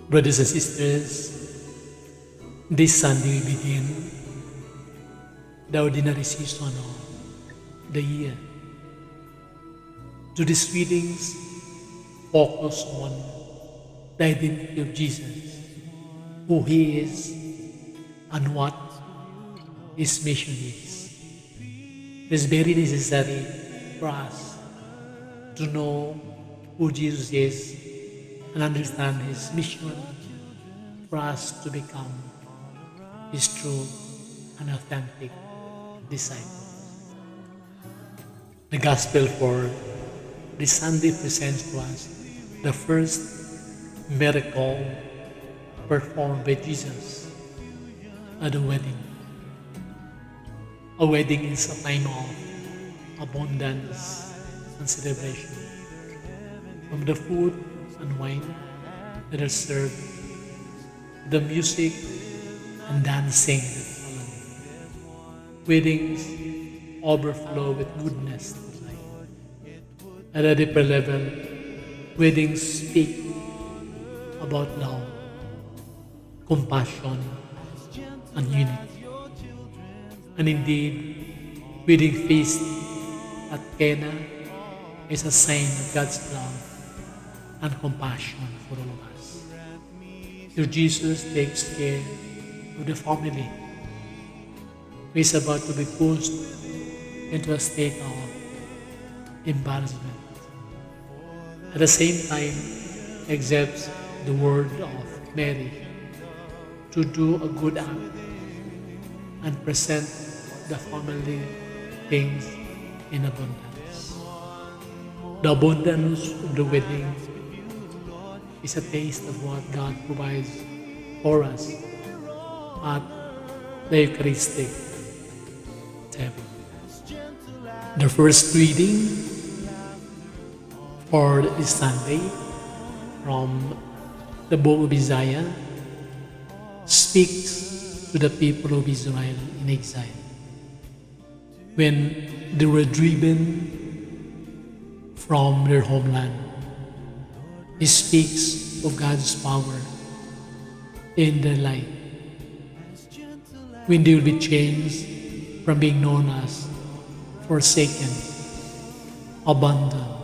Brothers and sisters, this Sunday we begin the ordinary season of the year. Today's readings focus on the identity of Jesus, who he is, and what his mission is. It is very necessary for us to know who Jesus is and understand his mission for us to become his true and authentic disciples. The Gospel for this Sunday presents to us the first miracle performed by Jesus at a wedding. A wedding is a time of abundance and celebration. From the food and wine that are served, the music and dancing that follow. Weddings overflow with goodness and light. At a deeper level, weddings speak about love, compassion, and unity. And indeed, wedding feast at Cana is a sign of God's love and compassion for all of us. Here Jesus takes care of the family who is about to be pushed into a state of embarrassment. At the same time, accepts the word of Mary to do a good act and present the family things in abundance. The abundance of the wedding is a taste of what God provides for us at the Eucharistic table. The first reading for this Sunday from the book of Isaiah speaks to the people of Israel in exile. When they were driven from their homeland, he speaks of God's power in their life. When they will be changed from being known as forsaken, abandoned,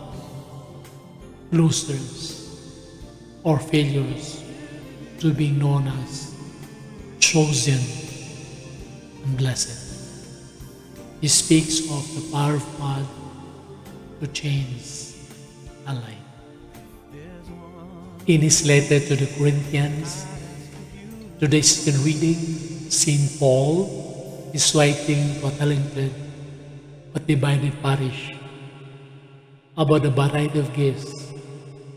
losers, or failures to being known as chosen and blessed. He speaks of the power of God to change a life. In his letter to the Corinthians, today's second reading, St. Paul is writing to a talented but divided parish about the variety of gifts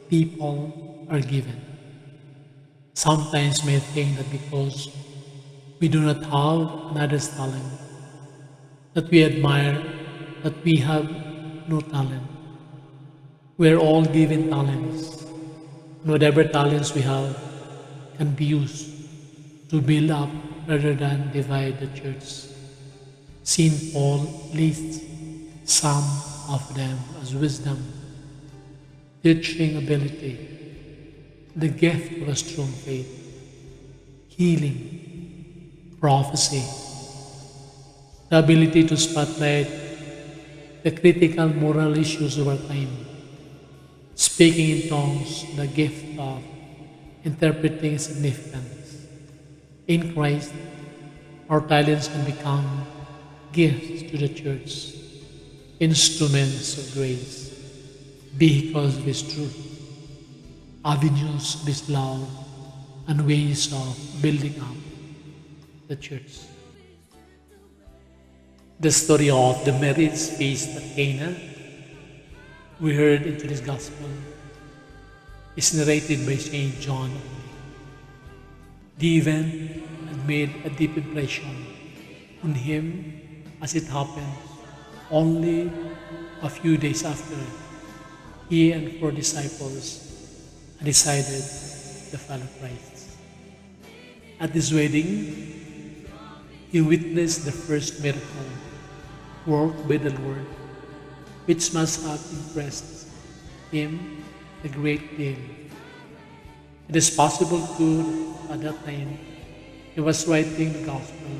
people are given. Sometimes we think that because we do not have another's talent, that we admire that we have no talent. We are all given talents, and whatever talents we have can be used to build up rather than divide the church. St. Paul lists some of them as wisdom, teaching ability, the gift of a strong faith, healing, prophecy, the ability to spotlight the critical moral issues of our time, speaking in tongues, the gift of interpreting significance. In Christ, our talents can become gifts to the church, instruments of grace, vehicles of His truth, avenues of His love, and ways of building up the church. The story of the marriage feast at Cana, we heard in today's Gospel, is narrated by St. John. The event had made a deep impression on him as it happened only a few days after he and 4 disciples had decided to follow Christ. At this wedding, he witnessed the first miracle worked by the Lord, which must have impressed him a great deal. It is possible to, at that time, he was writing the gospel.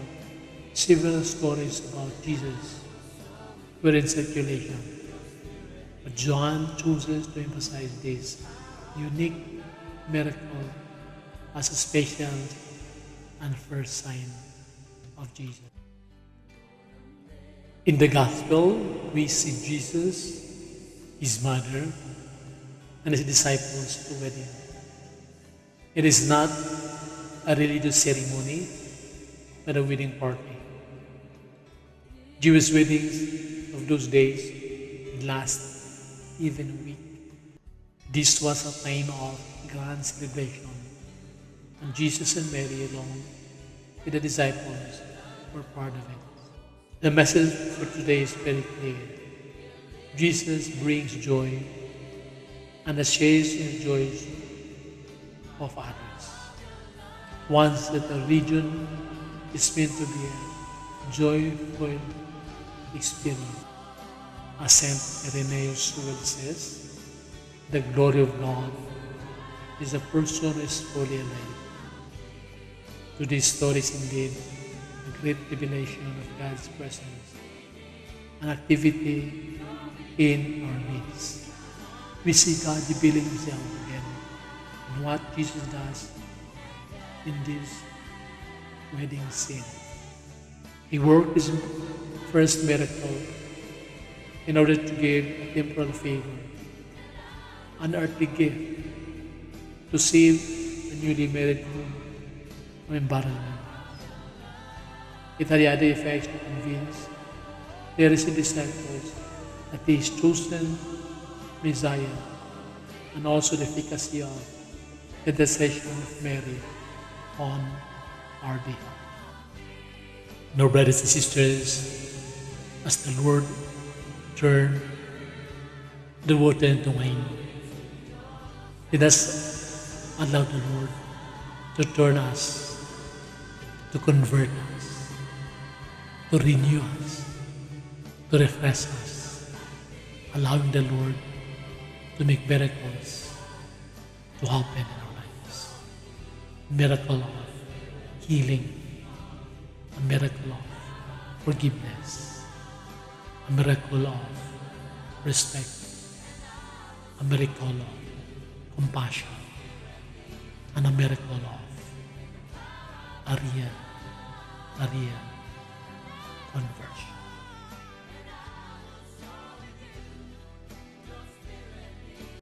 Several stories about Jesus were in circulation, but John chooses to emphasize this unique miracle as a special and first sign of Jesus. In the gospel, we see Jesus, his mother, and his disciples to wedding. It is not a religious ceremony, but a wedding party. Jewish weddings of those days would last even a week. This was a time of grand celebration, and Jesus and Mary along with the disciples were part of it. The message for today is very clear. Jesus brings joy and shares the joys of others. Once that a region is meant to be a joyful experience. As Saint Irenaeus well says, the glory of God is a person who is fully alive. Today's story is indeed a great revelation of God's presence and activity in our midst. We see God revealing himself again in what Jesus does in this wedding scene. He worked his first miracle in order to give a temporal favor, an earthly gift to save the newly married groom from embarrassment. It had the other effects to convince the recent disciples that he is chosen Messiah, and also the efficacy of the intercession of Mary on our behalf. Now, brothers and sisters, as the Lord turned the water into wine, let us allow the Lord to turn us, to convert us, to renew us, to refresh us, allowing the Lord to make miracles to happen in our lives. Miracle of healing, a miracle of forgiveness, a miracle of respect, a miracle of compassion, and a miracle of a real conversion.